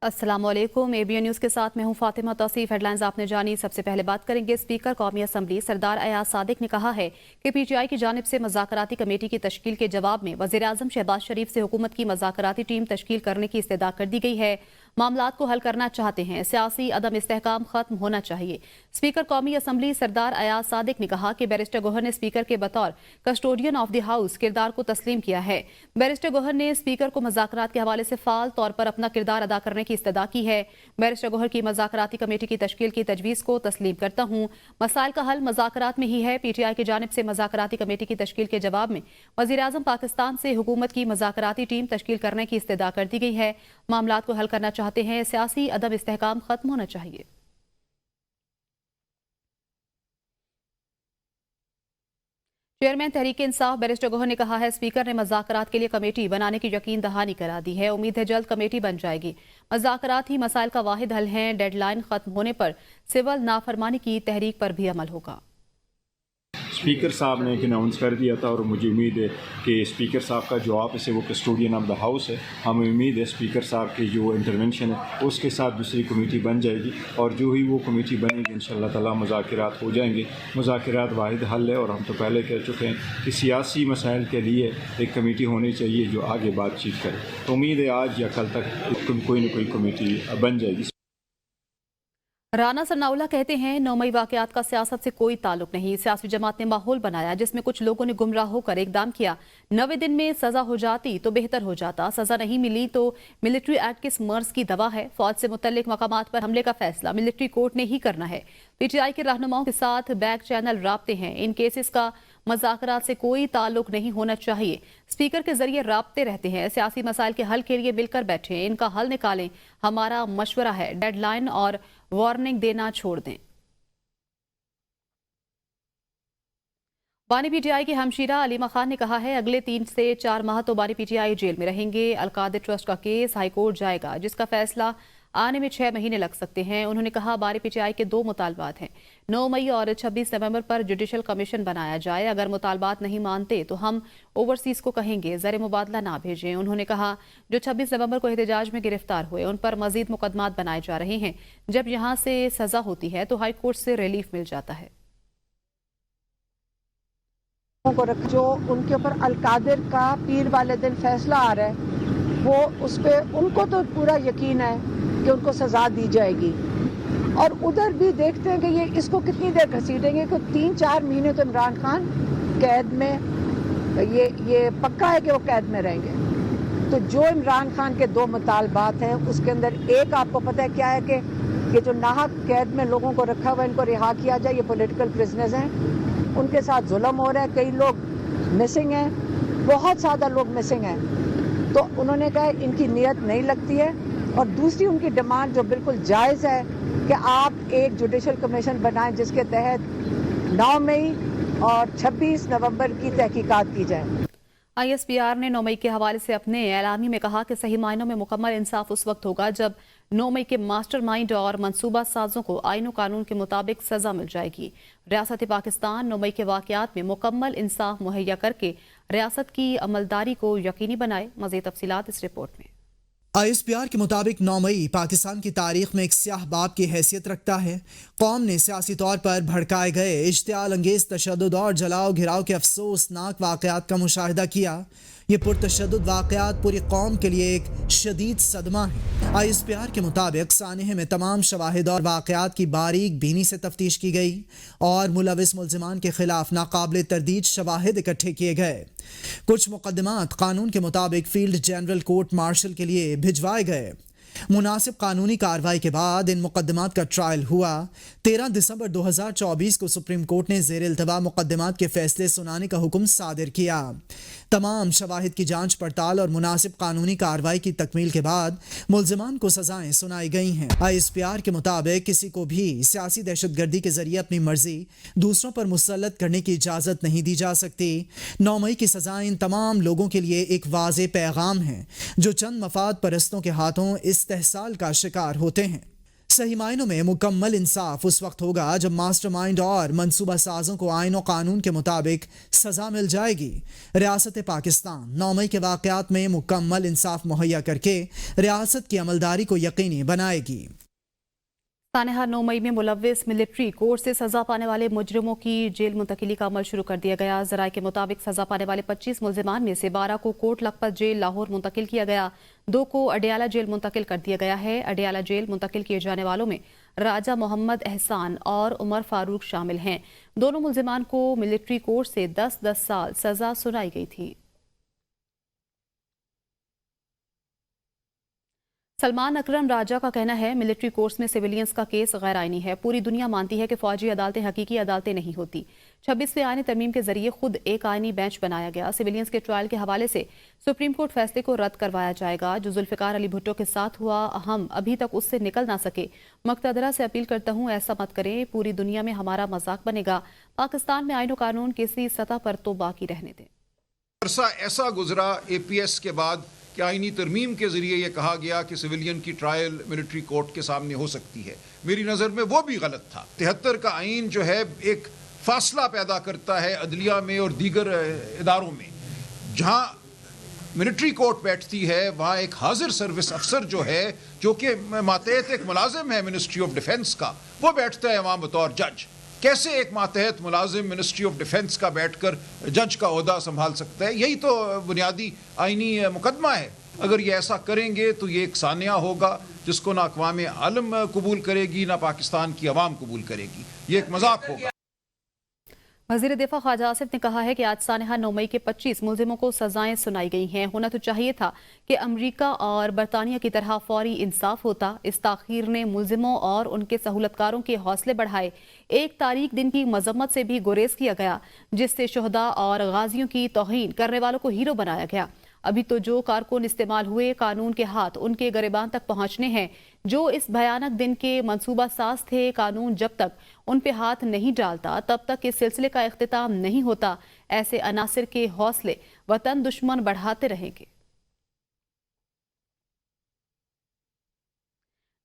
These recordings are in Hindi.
अस्सलामुअलैकुम। एबीएन न्यूज़ के साथ मैं हूं फातिमा तौसीफ। हेडलाइंस आपने जानी। सबसे पहले बात करेंगे। स्पीकर कौमी असम्बली सरदार अयाज सादिक ने कहा है कि पीटीआई की जानिब से मज़ाकराती कमेटी की तश्कील के जवाब में वज़ीर आज़म शहबाज शरीफ से हुकूमत की मज़ाकराती टीम तश्कील करने की इस्तदा कर दी गई है। मामलात को हल करना चाहते हैं, सियासी अदम इस्तेहकाम खत्म होना चाहिए। स्पीकर कौमी असम्बली सरदार अयाज सादिक ने कहा कि बैरिस्टर गोहर ने स्पीकर के बतौर कस्टोडियन ऑफ द हाउस किरदार को तस्लीम किया है। बैरिस्टर गोहर ने स्पीकर को मज़ाकरात के हवाले से फाल तौर पर अपना किरदार अदा करने की इस्तदा की है। बैरिस्टर गोहर की मज़ाकराती कमेटी की तश्कील की तजवीज़ को तस्लीम करता हूँ। मसाइल का हल मज़ाकरात में ही है। पीटीआई की जानिब से मज़ाकराती कमेटी की तश्कील के जवाब में वज़ीर आज़म पाकिस्तान से हुकूमत की मज़ाकराती टीम तश्कील करने की इस्तदा कर दी गई है। मामलात को हल करना चाहते हैं, सियासी अदम इस्तेहकाम खत्म होना चाहिए। चेयरमैन तहरीक इंसाफ बैरिस्टर गोहर ने कहा है स्पीकर ने मज़ाकरात के लिए कमेटी बनाने की यकीन दहानी करा दी है। उम्मीद है जल्द कमेटी बन जाएगी। मज़ाकरात ही मसाइल का वाहिद हल है। डेडलाइन खत्म होने पर सिविल नाफरमानी की तहरीक पर भी अमल होगा। स्पीकर साहब ने एक अनाउंस कर दिया था और मुझे उम्मीद है कि स्पीकर साहब का जो ऑफिस है वो कस्टोडियन ऑफ द हाउस है। हमें उम्मीद है स्पीकर साहब की जो इंटरवेंशन है उसके साथ दूसरी कमेटी बन जाएगी और जो ही वो कमेटी बनेगी इंशाअल्लाह ताला मुज़ाकरात हो जाएंगे। मुज़ाकरात वाहिद हल है और हम तो पहले कह चुके हैं कि सियासी मसाइल के लिए एक कमेटी होनी चाहिए जो आगे बातचीत करे। तो उम्मीद है आज या कल तक कोई न कोई कमेटी बन जाएगी। राना सरनाउल्लाह कहते हैं 9 मई वाकयात का सियासत से कोई ताल्लुक नहीं। सियासी जमात ने माहौल बनाया जिसमें कुछ लोगों ने गुमराह होकर इकदाम किया। 90 दिन में सजा हो जाती तो बेहतर हो जाता। सजा नहीं मिली तो मिलिट्री एक्ट किस मर्ज की दवा है। फौज से मुतल्लिक मकामात पर हमले का फैसला मिलिट्री कोर्ट ने ही करना है। पीटीआई के रहनुमाओं के साथ बैक चैनल राब्ते हैं। इन केसेस का मज़ाकरात से कोई ताल्लुक नहीं होना चाहिए। स्पीकर के जरिए राब्ते रहते हैं। सियासी मसाइल के हल के लिए मिलकर बैठे, इनका हल निकालें। हमारा मशवरा है डेडलाइन और वार्निंग देना छोड़ दें। बानी पीटीआई की हमशीरा अलीमा खान ने कहा है अगले 3 से 4 माह तो बानी पीटीआई जेल में रहेंगे। अलकादर ट्रस्ट का केस हाईकोर्ट जाएगा जिसका फैसला आने में 6 महीने लग सकते हैं। उन्होंने कहा बानी पीटीआई के 2 मुतालबात हैं। 9 मई और 26 नवंबर पर जुडिशल कमीशन बनाया जाए। अगर मुतालबात नहीं मानते तो हम ओवरसीज को कहेंगे ज़र मुबादला ना भेजें। उन्होंने कहा जो 26 नवंबर को एहतजाज में गिरफ्तार हुए उन पर मजीद मुकदमात बनाए जा रहे हैं। जब यहाँ से सजा होती है तो हाई कोर्ट से रिलीफ मिल जाता है। जो उनके ऊपर अलकादिर का पीर वाले दिन फैसला आ रहा है वो उस पर उनको तो पूरा यकीन है कि उनको सजा दी जाएगी और उधर भी देखते हैं कि ये इसको कितनी देर घसीटेंगे कि 3-4 महीने तो इमरान खान कैद में ये पक्का है कि वो कैद में रहेंगे। तो जो इमरान खान के 2 मुतालबात हैं उसके अंदर एक आपको पता है क्या है कि ये जो नाहक कैद में लोगों को रखा हुआ है इनको रिहा किया जाए। ये पॉलिटिकल प्रिजनर्स हैं, उनके साथ जुल्म हो रहा है, कई लोग मिसिंग हैं, बहुत ज़्यादा लोग मिसिंग हैं। तो उन्होंने कहा इनकी नीयत नहीं लगती है और दूसरी उनकी डिमांड जो बिल्कुल जायज़ है कि आप एक जुडिशल कमीशन बनाएं जिसके तहत 9 मई और 26 नवंबर की तहकीकात की जाए। ISPR ने 9 मई के हवाले से अपने एलामी में कहा कि सही मायनों में मुकम्मल इंसाफ उस वक्त होगा जब 9 मई के मास्टरमाइंड और मंसूबा साजों को आईन और कानून के मुताबिक सजा मिल जाएगी। रियासत पाकिस्तान 9 मई के वाकयात में मुकम्मल इंसाफ मुहैया करके रियासत की अमलदारी को यकीनी बनाए। मज़ीद तफसीलात इस रिपोर्ट में। ISPR के मुताबिक 9 मई पाकिस्तान की तारीख में एक स्याह बाब की हैसियत रखता है। कौम ने सियासी तौर पर भड़काए गए इश्तियाल अंगेज तशद्दुद और जलाओ घिराव के अफसोसनाक वाकयात का मुशाहिदा किया। ये पुरतशद्दुद वाकयात पूरी कौम के लिए एक शदीद सदमा है। ISPR के मुताबिक सानहे में तमाम शवाहिद और वाकयात की बारीक बीनी से तफ्तीश की गई और मुलविस मुल्ज़िमान के खिलाफ नाकाबिल तरदीद शवाहिद इकट्ठे किए गए। कुछ मुकदमात कानून के मुताबिक फील्ड जनरल कोर्ट मार्शल के लिए भिजवाए गए। मुनासिब कानूनी कार्रवाई के बाद इन मुकदमात का ट्रायल हुआ। 13 दिसंबर 2024 को सुप्रीम कोर्ट ने ज़ेर इल्तवा मुकदमात के फैसले सुनाने का हुक्म सादिर किया। तमाम शवाहिद की जांच पड़ताल और मुनासिब कानूनी कार्रवाई की तकमील के बाद मुल्ज़िमान को सजाएं सुनाई गई हैं। ISPR के मुताबिक किसी को भी सियासी दहशतगर्दी के जरिए अपनी मर्जी दूसरों पर मुसल्लत करने की इजाज़त नहीं दी जा सकती। 9 मई की सजाएं इन तमाम लोगों के लिए एक वाज़ेह पैगाम है जो चंद मफाद परस्तों के हाथों इस्तेहसाल का शिकार होते हैं। सही मायनों में मुकम्मल इंसाफ उस वक्त होगा जब मास्टरमाइंड और मंसूबा साजों को आईन और कानून के मुताबिक सजा मिल जाएगी। रियासत पाकिस्तान 9 मई के वाक़यात में मुकम्मल इंसाफ मुहैया करके रियासत की अमलदारी को यकीनी बनाएगी। सानेहा 9 मई में मुलव्विस मिलिट्री कोर्ट से सजा पाने वाले मुजरिमों की जेल मुंतकिली का अमल शुरू कर दिया गया। जराये के मुताबिक सजा पाने वाले 25 मुलजिमान में से 12 को कोट लखपत जेल लाहौर मुंतकिल किया गया, 2 को अडियाला जेल मुंतकिल कर दिया गया है। अडियाला जेल मुंतकिल किए जाने वालों में राजा मोहम्मद एहसान और उमर फारूक शामिल हैं। दोनों मुलजिमान को मिलिट्री कोर्ट से 10-10 साल सजा सुनाई गई थी। सलमान अकरम राजा का कहना है, मिलिट्री कोर्ट्स में सिविलियंस का केस गैर आईनी है। पूरी दुनिया मानती है कि फौजी अदालतें हकीकी अदालतें नहीं होती। 26वें आईनी तरमीम के जरिए खुद एक आईनी बेंच बनाया गया। सिविलियंस के ट्रायल के हवाले से सुप्रीम कोर्ट फैसले को रद्द करवाया जाएगा। जो जुल्फिकार अली भुट्टो के साथ हुआ, हम अभी तक उससे निकल ना सके। मुक़तदरा से अपील करता हूँ, ऐसा मत करें, पूरी दुनिया में हमारा मजाक बनेगा। पाकिस्तान में आईन और कानून किसी सतह पर तो बाकी रहने दें। अरसा ऐसा गुजरा APS के बाद कि आईनी तरमीम के ज़रिए यह कहा गया कि सिविलियन की ट्रायल मिलिट्री कोर्ट के सामने हो सकती है। मेरी नज़र में वो भी गलत था। 73 का आइन जो है एक फासला पैदा करता है अदलिया में और दीगर इदारों में। जहाँ मिलिट्री कोर्ट बैठती है वहाँ एक हाजिर सर्विस अफसर जो है, जो कि मातहत एक मुलाजिम है मिनिस्ट्री ऑफ डिफेंस का, वो बैठता है वहाँ बतौर जज। कैसे एक मातहत मुलाजिम मिनिस्ट्री ऑफ डिफेंस का बैठकर जज का ओहदा संभाल सकता है? यही तो बुनियादी आईनी मुकदमा है। अगर ये ऐसा करेंगे तो ये एक सानिया होगा जिसको ना अक़वाम आलम कबूल करेगी, ना पाकिस्तान की अवाम कबूल करेगी। ये एक मजाक होगा। वज़ीर दिफा ख्वाजा आसिफ ने कहा है कि आज सानेहा 9 मई के 25 मुलजिमों को सजाएं सुनाई गई हैं। होना तो चाहिए था कि अमरीका और बरतानिया की तरह फौरी इंसाफ होता। इस ताखीर ने मुलजिमों और उनके सहूलतकारों के हौसले बढ़ाए। 1 तारीख दिन की मजम्मत से भी गुरेज किया गया, जिससे शहदा और गाजियों की तौहीन करने वालों को हीरो बनाया गया। अभी तो जो कारकुन इस्तेमाल हुए, कानून के हाथ उनके गिरबान तक पहुंचने हैं। जो इस भयानक दिन के मंसूबा साज थे, कानून जब तक उन पे हाथ नहीं डालता तब तक इस सिलसिले का इख्तिताम नहीं होता। ऐसे अनासिर के हौसले वतन दुश्मन बढ़ाते रहेंगे।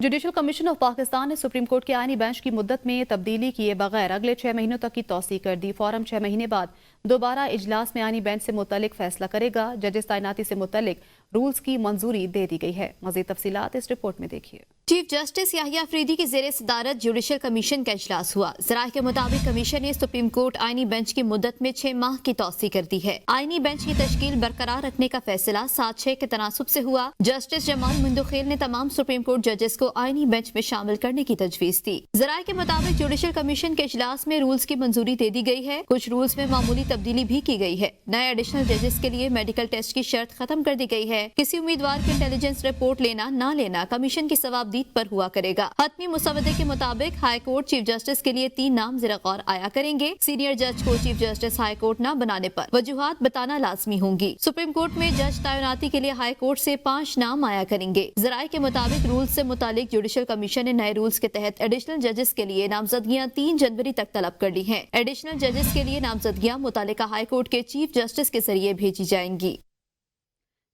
जुडिशल कमीशन ऑफ पाकिस्तान ने सुप्रीम कोर्ट के आईनी बेंच की मुद्दत में तब्दीली किए बगैर अगले 6 महीनों तक की तौसीक कर दी। फौरम 6 महीने बाद दोबारा इजलास में आईनी बेंच से मुतल्लिक फैसला करेगा। जजेस तैनाती से मुतल्लिक रूल्स की मंजूरी दे दी गई है। मज़ीद तफसीलात इस रिपोर्ट में देखिए। चीफ जस्टिस याहिया अफरीदी की ज़ेरे सदारत जुडिशल कमीशन का इजलास हुआ। ज़राए के मुताबिक कमीशन ने सुप्रीम कोर्ट आईनी बेंच की मुद्दत में 6 माह की तौसीक कर दी है। आईनी बेंच की तश्कील बरकरार रखने का फैसला 7-6 के तनासुब से हुआ। जस्टिस जमाल मुंदखेल ने तमाम सुप्रीम कोर्ट जजेस को आईनी बेंच में शामिल करने की तजवीज दी। ज़राए के मुताबिक जुडिशल कमीशन के इजलास में रूल्स की मंजूरी दे दी गई है। कुछ रूल्स में मामूली तब्दीली भी की गई है। नए एडिशनल जजेस के लिए मेडिकल टेस्ट की शर्त खत्म कर दी गई है। किसी उम्मीदवार की इंटेलिजेंस रिपोर्ट लेना ना लेना कमीशन की सवाबदीद पर हुआ करेगा। हतमी मुसवदे के मुताबिक हाई कोर्ट चीफ जस्टिस के लिए 3 नाम ज़ेरे गौर आया करेंगे। सीनियर जज को चीफ जस्टिस हाई कोर्ट न बनाने पर वजूहात बताना लाजमी होंगी। सुप्रीम कोर्ट में जज तैनाती के लिए हाई कोर्ट से 5 नाम आया करेंगे। ज़राए के मुताबिक रूल्स से मुतालिक जुडिशल कमीशन ने नए रूल्स के तहत एडिशनल जजेस के लिए नामजदगियां 3 जनवरी तक तलब कर ली हैं। एडिशनल जजेस के लिए नामजदगियां मुतालिका हाई कोर्ट के चीफ जस्टिस के जरिए भेजी जाएंगी।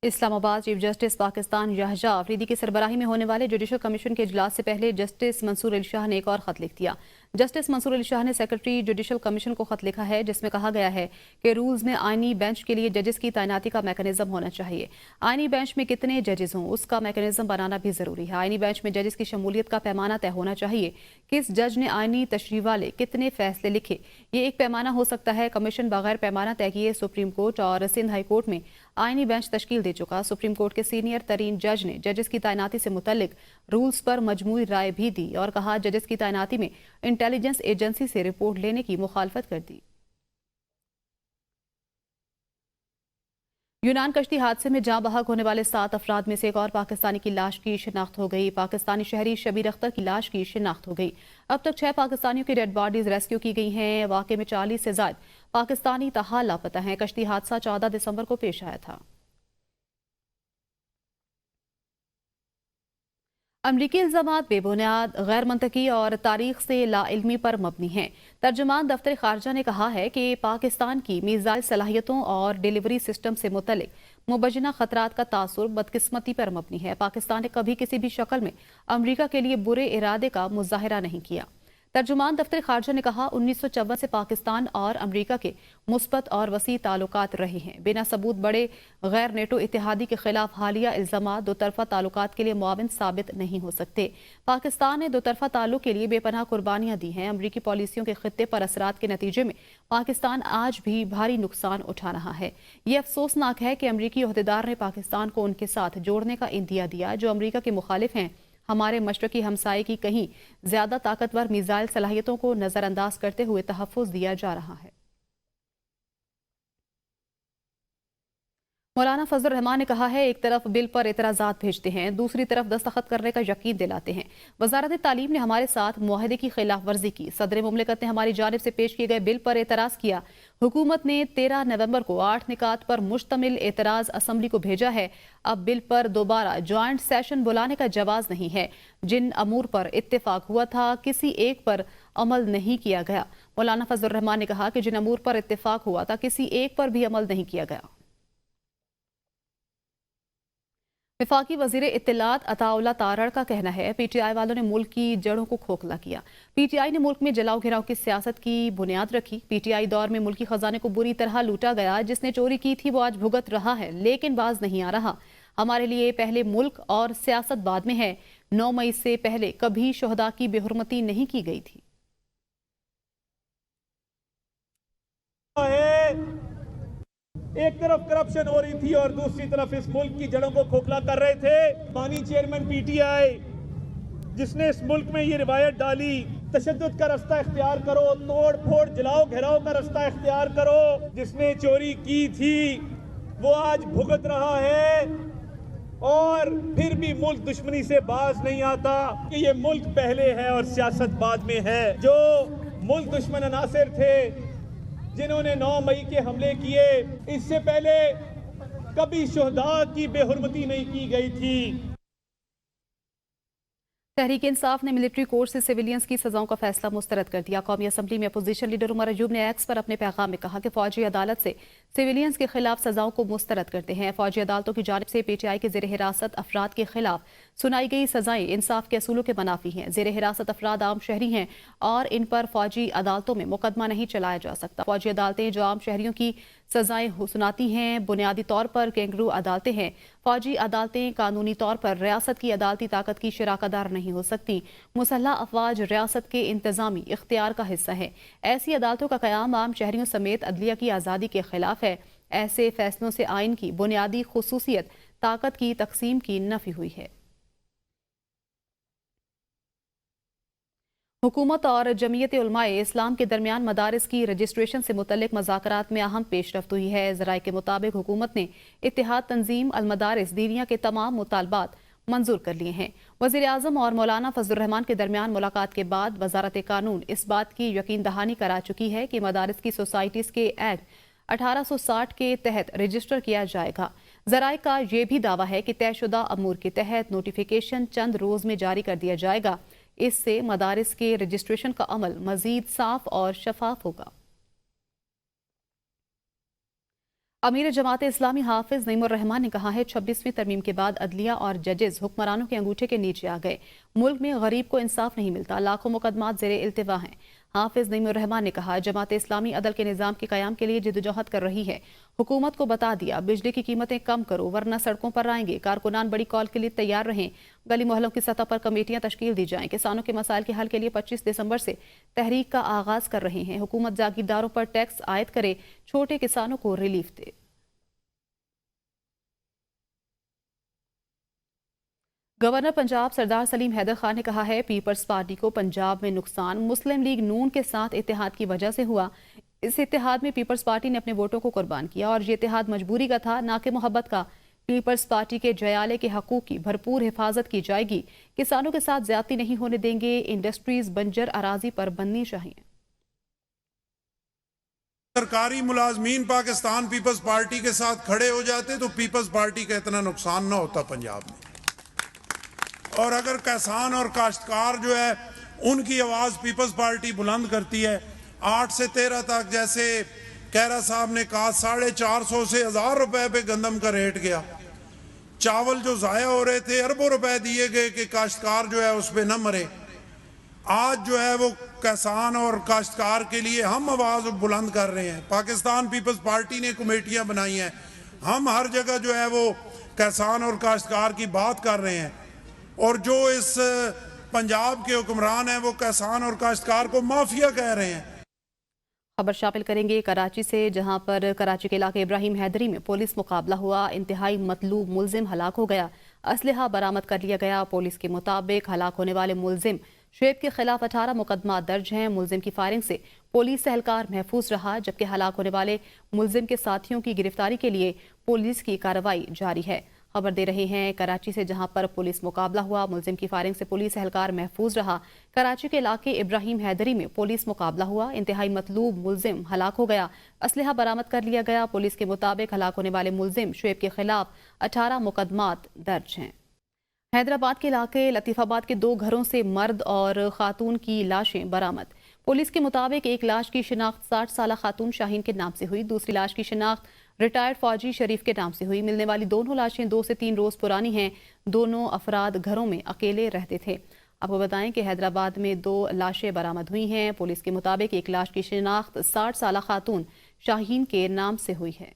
इस्लामाबाद चीफ जस्टिस पाकिस्तान याहिया अफरीदी की सरबराही में होने वाले जुडिशल कमीशन के इजलास से पहले जस्टिस मंसूर अली शाह ने एक और खत लिख दिया। जस्टिस मंसूर अली शाह ने सेक्रेटरी जुडिशल कमीशन को खत लिखा है, जिसमें कहा गया है कि रूल्स में आईनी बेंच के लिए जजेस की तैनाती का मैकेनिज्म होना चाहिए। आईनी बेंच में कितने जजेस हों उसका मैकेनिज्म बनाना भी जरूरी है। आईनी बेंच में जजेस की शमूलियत का पैमाना तय होना चाहिए। किस जज ने आईनी तशरीह वाले कितने फैसले लिखे, ये एक पैमाना हो सकता है। कमीशन बगैर पैमाना तय किए सुप्रीम कोर्ट और सिंध हाई कोर्ट में आईनी बेंच तश्कील दे चुका। सुप्रीम कोर्ट के सीनियर तरीन जज ने जजेस की तैनाती से मुतल्लिक रूल्स पर मजमूई राय भी दी और कहा जजेस की तैनाती में इंटेलिजेंस एजेंसी से रिपोर्ट लेने की मुखालफत कर दी। यूनान कश्ती हादसे में जाँ बहक होने वाले 7 अफराद में से एक और पाकिस्तानी की लाश की शिनाख्त हो गई। पाकिस्तानी शहरी शबीर अख्तर की लाश की शिनाख्त हो गई। अब तक 6 पाकिस्तानियों की डेड बॉडीज रेस्क्यू की गई हैं। वाक़े में 40 से ज़ायद पाकिस्तानी ताहाल लापता हैं। कश्ती हादसा 14 दिसंबर को पेश आया था। अमरीकी इल्ज़ामात बेबुनियाद, गैर मंतकी और तारीख से लाइल्मी पर मबनी हैं। तर्जुमान दफ्तर खारजा ने कहा है कि पाकिस्तान की मीज़ाइल सलाहियतों और डिलीवरी सिस्टम से मुतल्लिक मुबैना खतरात का तासुर बदकिस्मती पर मबनी है। पाकिस्तान ने कभी किसी भी शक्ल में अमरीका के लिए बुरे इरादे का मुजाहिरा नहीं किया। तर्जुमान दफ्तर खारजा ने कहा, 1954 से पाकिस्तान और अमरीका के मुस्बत और वसी ताल्लुकात रहे हैं। बिना सबूत बड़े गैर नेटो इत्तेहादी के खिलाफ हालिया इल्जामात दो तरफा ताल्लुकात के लिए मुआविन साबित नहीं हो सकते। पाकिस्तान ने दो तरफा ताल्लुक के लिए बेपनाह कुर्बानियां दी हैं। अमरीकी पॉलिसियों के खित्ते पर असरात के नतीजे में पाकिस्तान आज भी भारी नुकसान उठा रहा है। ये अफसोसनाक है कि अमरीकी अहदेदार ने पाकिस्तान को उनके साथ जोड़ने का इंदिया दिया जो अमरीका के मुखालिफ हैं। हमारे मशरकी हमसाये की कहीं ज्यादा ताकतवर मिसाइल सलाहियतों को नजरअंदाज करते हुए तहफ़्फ़ुज़ दिया जा रहा है। मौलाना फजल रहमान ने कहा है, एक तरफ बिल पर एतराज़ात भेजते हैं, दूसरी तरफ दस्तखत करने का यकीन दिलाते हैं। वजारत तालीम ने हमारे साथ मुआहदे की खिलाफ वर्जी की। सदर मुमलिकत ने हमारी जानिब से पेश किए गए बिल पर एतराज़ किया। हुकूमत ने 13 नवंबर को 8 निकात पर मुश्तमिल एतराज़ असम्बली को भेजा है। अब बिल पर दोबारा ज्वाइंट सेशन बुलाने का जवाज़ नहीं है। जिन अमूर पर इत्तेफाक हुआ था किसी एक पर अमल नहीं किया गया। मौलाना फजल रहमान ने कहा कि जिन अमूर पर इत्तेफाक हुआ था किसी एक पर भी अमल नहीं किया गया। वफाकी वजीर इत्तलात अताउल्ला तारड़ का कहना है, पीटीआई वालों ने मुल्क की जड़ों को खोखला किया। पीटीआई ने मुल्क में जलाओ घिराव की सियासत की बुनियाद रखी। पीटीआई दौर में मुल्की खजाने को बुरी तरह लूटा गया। जिसने चोरी की थी वो आज भुगत रहा है, लेकिन बाज नहीं आ रहा। हमारे लिए पहले मुल्क और सियासत बाद में है। 9 मई से पहले कभी शोहदा की बेहुरमती नहीं की गई थी। एक तरफ करप्शन हो रही थी और दूसरी तरफ इस मुल्क की जड़ों को खोखला कर रहे थे। मानी चेयरमैन पीटीआई जिसने इस मुल्क में ये रिवायत डाली, तशद्दुद का रास्ता इख्तियार करो, तोड़ फोड़ जलाओ घेराव का रास्ता इख्तियार करो। जिसने चोरी की थी वो आज भुगत रहा है और फिर भी मुल्क दुश्मनी से बाज नहीं आता कि ये मुल्क पहले है और सियासत बाद में है। जो मुल्क दुश्मन अनासिर थे जिन्होंने 9 मई के हमले किए, इससे पहले कभी शोहदा की बेहुरमती नहीं की गई थी। तहरीक इंसाफ ने मिलिट्री कोर्ट से सिविलियंस की सजाओं का फैसला मुस्तरद कर दिया। कौमी असम्बली में अपोजिशन लीडर उमर अयूब ने एक्स पर अपने पैगाम में कहा कि फौजी अदालत से सिविलियंस के खिलाफ सजाओं को मुस्तरद करते हैं। फौजी अदालतों की जानिब से पीटीआई के ज़ेर हिरासत अफराद के खिलाफ सुनाई गई सजाएं इंसाफ के असूलों के मनाफी हैं। ज़ेर हिरासत अफराद आम शहरी हैं और इन पर फौजी अदालतों में मुकदमा नहीं चलाया जा सकता। फौजी अदालतें जो आम शहरियों की सजाएं सुनाती हैं बुनियादी तौर पर कैंगरू अदालतें हैं। फौजी अदालतें कानूनी तौर पर रियासत की अदालती ताकत की शराकतदार नहीं हो सकती। मुसल्ह अफवाज रियासत के इंतजामी इख्तियार का हिस्सा है। ऐसी अदालतों का कयाम आम शहरियों समेत अदलिया की आज़ादी के खिलाफ है। ऐसे फैसलों से आइन की बुनियादी खुसूसियत ताकत की तकसीम की नफी हुई है। हुकूमत और जमीयत उलमाए इस्लाम के दरमियान मदारिस की रजिस्ट्रेशन से मुतल्लिक मज़ाकरात में अहम पेशरफ्त हुई है। ज़राए के मुताबिक हुकूमत ने इत्तेहाद तंजीम अल मदारिस दीनिया के तमाम मुतालबात मंजूर कर लिए हैं। वज़ीर आज़म और मौलाना फजल रहमान के दरमियान मुलाकात के बाद वजारत कानून इस बात की यकीन दहानी करा चुकी है कि मदारिस की सोसाइटीज़ के एक्ट 1860 के तहत रजिस्टर किया जाएगा। ज़राए का यह भी दावा है कि तयशुदा अमूर के तहत नोटिफिकेशन चंद रोज़ में जारी कर दिया जाएगा। इससे मदारिस के रजिस्ट्रेशन का अमल मजीद साफ और शफाफ होगा। अमीर जमात इस्लामी हाफिज नईमुर रहमान ने कहा है, 26वीं तरमीम के बाद अदलिया और जजेस हुक्मरानों के अंगूठे के नीचे आ गए। मुल्क में गरीब को इंसाफ नहीं मिलता, लाखों मुकदमात ज़ेरे इल्तिवा हैं। हाफिज नईमुर रहमान ने कहा, जमात इस्लामी अदल के निज़ाम के क़याम के लिए जिद्दोजहद कर रही है। हुकूमत को बता दिया बिजली की कीमतें कम करो वरना सड़कों पर आएंगे। कारकुनान बड़ी कॉल के लिए तैयार रहें। गली मोहल्लों की सतह पर कमेटियां तश्कील दी जाएं। किसानों के मसाइल के हल के लिए 25 दिसंबर से तहरीक का आगाज कर रहे हैं। हुकूमत जागीरदारों पर टैक्स आयद करे, छोटे किसानों को रिलीफ दे। गवर्नर पंजाब सरदार सलीम हैदर खान ने कहा है, पीपल्स पार्टी को पंजाब में नुकसान मुस्लिम लीग नून के साथ इत्तेहाद की वजह से हुआ। इस इत्तेहाद में पीपल्स पार्टी ने अपने वोटों को कुर्बान किया और ये इत्तेहाद मजबूरी का था, ना कि मोहब्बत का। पीपल्स पार्टी के जयाले के हकूक की भरपूर हिफाजत की जाएगी। किसानों के साथ ज्यादती नहीं होने देंगे। इंडस्ट्रीज बंजर अराजी पर बननी चाहिए। सरकारी मुलाजमीन पाकिस्तान पीपल्स पार्टी के साथ खड़े हो जाते तो पीपल्स पार्टी का इतना नुकसान ना होता पंजाब में। और अगर किसान और काश्तकार जो है उनकी आवाज़ पीपल्स पार्टी बुलंद करती है, 8 से 13 तक जैसे कैरा साहब ने कहा 450 से 1000 रुपए पे गंदम का रेट गया। चावल जो जाया हो रहे थे, अरबों रुपए दिए गए कि काश्तकार जो है उस पर न मरे। आज जो है वो किसान और काश्तकार के लिए हम आवाज बुलंद कर रहे हैं। पाकिस्तान पीपल्स पार्टी ने कमेटियां बनाई हैं, हम हर जगह जो है वो किसान और काश्तकार की बात कर रहे हैं। और जो इस पंजाब के हुक्मरान हैं वो किसान और काश्तकार को माफिया कह रहे हैं। खबर शामिल करेंगे कराची से, जहां पर कराची के इलाके इब्राहिम हैदरी में पुलिस मुकाबला हुआ। इंतहाई मतलूब मुलजिम हलाक हो गया, असलहा बरामद कर लिया गया। पुलिस के मुताबिक हलाक होने वाले मुलजिम शुएब के खिलाफ 18 मुकदमा दर्ज हैं। मुलजिम की फायरिंग से पुलिस एहलकार महफूज रहा, जबकि हलाक होने वाले मुलजिम के साथियों की गिरफ्तारी के लिए पुलिस की कार्रवाई जारी है। खबर दे रहे हैं कराची से, जहां पर पुलिस मुकाबला हुआ। मुलजिम की फायरिंग से पुलिस एहलकार महफूज रहा। कराची के इलाके इब्राहिम हैदरी में पुलिस मुकाबला हुआ। इंतहाई मतलूब मुलजिम हलाक हो गया, असलहा बरामद कर लिया गया। पुलिस के मुताबिक हलाक होने वाले मुलजिम शुएब के खिलाफ 18 मुकदमात दर्ज हैं। हैदराबाद के इलाके लतीफाबाद के 2 घरों से मर्द और खातून की लाशें बरामद। पुलिस के मुताबिक एक लाश की शिनाख्त 60 साल खातून शाहीन के नाम से हुई, दूसरी लाश की शिनाख्त रिटायर्ड फौजी शरीफ के नाम से हुई। मिलने वाली दोनों लाशें 2 से 3 रोज पुरानी हैं। दोनों अफराद घरों में अकेले रहते थे। आपको बताएं कि हैदराबाद में 2 लाशें बरामद हुई हैं। पुलिस के मुताबिक एक लाश की शिनाख्त 60 साल खातून शाहीन के नाम से हुई है।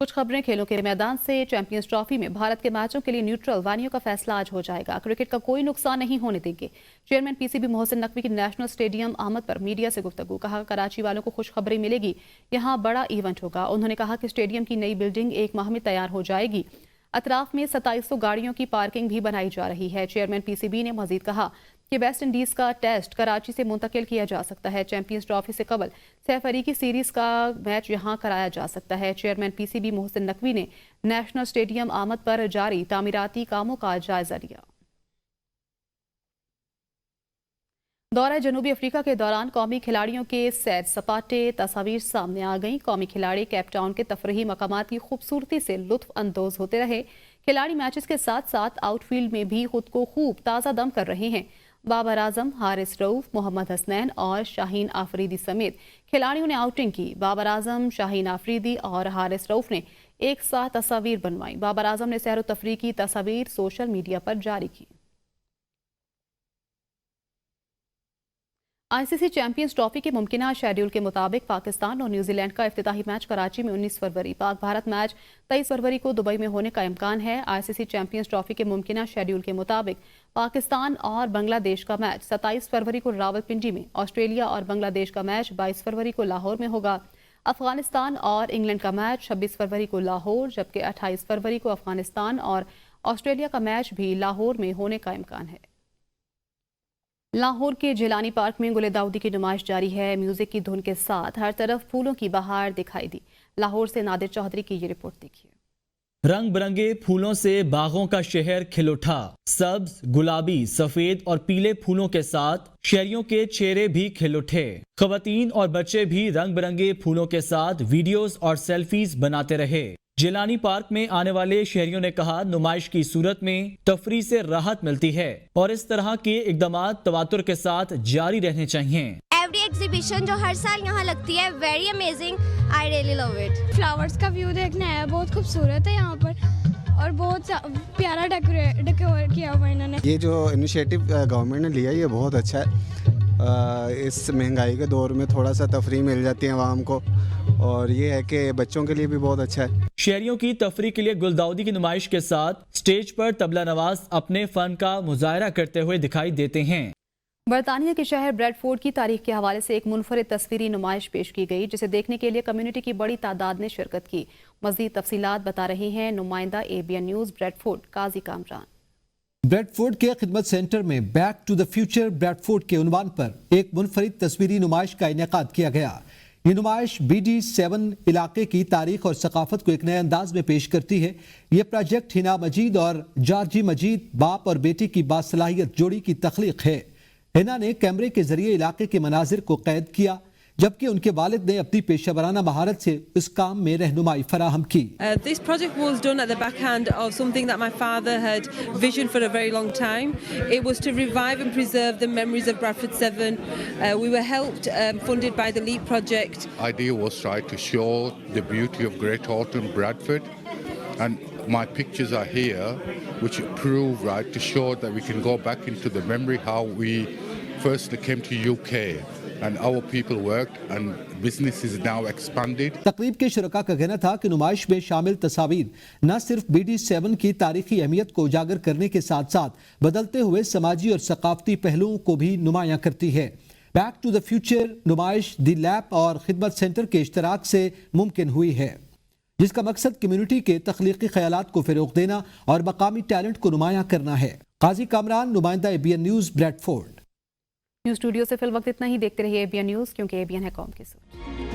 कुछ खबरें खेलों के मैदान से। चैंपियंस ट्रॉफी में भारत के मैचों के लिए न्यूट्रल वेन्यू का फैसला आज हो जाएगा। क्रिकेट का कोई नुकसान नहीं होने देंगे। चेयरमैन पीसीबी मोहसिन नकवी की नेशनल स्टेडियम आमद पर मीडिया से गुफ्तगू। कहा, कराची वालों को खुशखबरी मिलेगी, यहां बड़ा इवेंट होगा। उन्होंने कहा कि स्टेडियम की नई बिल्डिंग 1 माह में तैयार हो जाएगी। अतराफ में 2700 गाड़ियों की पार्किंग भी बनाई जा रही है। चेयरमैन पीसीबी ने मजीद कहा कि वेस्ट इंडीज का टेस्ट कराची से मुंतकिल किया जा सकता है। चैंपियंस ट्रॉफी से कबल सैफ अली की सीरीज का मैच यहां कराया जा सकता है। चेयरमैन पीसीबी मोहसिन नकवी ने नेशनल स्टेडियम आमद पर जारी तामीराती कामों का जायजा लिया। दौरा जनूबी अफ्रीका के दौरान कौमी खिलाड़ियों के सैर सपाटे तस्वीर सामने आ गई। कौमी खिलाड़ी केप टाउन के तफरीही मकामात की खूबसूरती से लुत्फ अंदोज होते रहे। खिलाड़ी मैचेस के साथ साथ आउटफील्ड में भी खुद को खूब ताज़ा दम कर रहे हैं। बाबर आजम, हारिस रऊफ, मोहम्मद हसनैन और शाहीन आफरीदी समेत खिलाड़ियों ने आउटिंग की। बाबर आजम, शाहीन आफरीदी और हारिस रऊफ ने एक साथ तस्वीर बनवाई। बाबर आजम ने सैर तफरीह की तस्वीर सोशल मीडिया पर जारी की। आईसीसी चैंपियंस ट्रॉफी के मुमकिना शेड्यूल के मुताबिक पाकिस्तान और न्यूजीलैंड का इफ्तिताही मैच कराची में 19 फरवरी, पाक भारत मैच 23 फरवरी को दुबई में होने का इम्कान है। आईसीसी चैंपियंस ट्रॉफी के मुमकिना शेड्यूल के मुताबिक पाकिस्तान और बांग्लादेश का मैच 27 फरवरी को रावलपिंडी में, ऑस्ट्रेलिया और बांग्लादेश का मैच 22 फरवरी को लाहौर में होगा। अफगानिस्तान और इंग्लैंड का मैच 26 फरवरी को लाहौर, जबकि 28 फरवरी को अफगानिस्तान और ऑस्ट्रेलिया का मैच भी लाहौर में होने का इम्कान है। लाहौर के जिलानी पार्क में गुले दाऊदी की नुमाइश जारी है। म्यूजिक की धुन के साथ हर तरफ फूलों की बहार दिखाई दी। लाहौर से नादिर चौधरी की ये रिपोर्ट देखिए। रंग बिरंगे फूलों से बागों का शहर खिल उठा। सब्ज, गुलाबी, सफेद और पीले फूलों के साथ शहरियों के चेहरे भी खिल उठे। खवातीन और बच्चे भी रंग बिरंगे फूलों के साथ वीडियोस और सेल्फीज बनाते रहे। जिलानी पार्क में आने वाले शहरियों ने कहा, नुमाइश की सूरत में तफरीह से राहत मिलती है और इस तरह के इक़दामात तवातुर के साथ जारी रहने चाहिए। एवरी एग्जीबिशन जो हर साल यहाँ लगती है, very amazing, I really love it. Flowers का व्यू देखना है, बहुत खूबसूरत है यहाँ पर और बहुत प्यारा डेकोरेट किया हुआ इन्होंने। ये जो इनिशिएटिव गवर्नमेंट ने लिया, ये बहुत अच्छा है। इस महंगाई के दौर में थोड़ा सा तफरीह मिल जाती है आवाम को और ये है कि बच्चों के लिए भी बहुत अच्छा है। शहरियों की तफरीह के लिए गुलदाउदी की नुमाइश के साथ स्टेज पर तबला नवाज अपने फन का मुजाहरा करते हुए दिखाई देते हैं। बरतानिया के शहर ब्रेडफोर्ड की तारीख के हवाले से एक मुनफरिद तस्वीरी नुमाइश पेश की गई, जिसे देखने के लिए कम्युनिटी की बड़ी तादाद ने शिरकत की। मजीद तफसीलात बता रहे हैं नुमाइंदा ABN news Bradford Qazi Kamran. Bradford के खिदमत सेंटर में back to the future Bradford के उन्वान पर एक मुनफरिद तस्वीरी नुमाइश का इनेकाद किया गया। ये नुमाइश BD7 इलाके की तारीख और सकाफत को एक नए अंदाज में पेश करती है। ये प्रोजेक्ट हिना मजीद और जॉर्जी मजीद बाप और बेटी की बासलाहियत जोड़ी की तख्लीक है। हिना ने कैमरे के जरिए इलाके के मनाजिर को कैद किया। जबकि उनके वालिद ने अपनी पेशेवराना महारत से इस काम में रहनुमाई फराहम की। This project was done at the backhand of something that my father had visioned for a very long time. It was to revive and preserve the memories of Bradford 7. We were helped, funded by the LEAP project. Idea was try to show the beauty of Great Horton, Bradford, and my pictures are here, which prove to show that we can go back into the memory how we first came to UK and our people worked and business is now expanded. तकरीब के शुरका का कहना था कि नुमाइश में शामिल तस्वीर न सिर्फ BD7 की तारीखी अहमियत को उजागर करने के साथ साथ बदलते हुए समाजी और सकाफती पहलुओं को भी नुमायां करती है। बैक टू द फ्यूचर नुमाइश दी लैब और खिदमत सेंटर के इश्तराक से मुमकिन हुई है, जिसका मकसद कम्युनिटी के तख्लीकी ख्यालात को फ़रोग़ देना और मकामी टैलेंट को नुमायां करना है। काजी कामरान, नुमाइंदा ABN news, Bradford. News studio से फिल वक्त इतना ही। देखते रहिए ABN न्यूज़, क्योंकि ABN है कौम की सोच।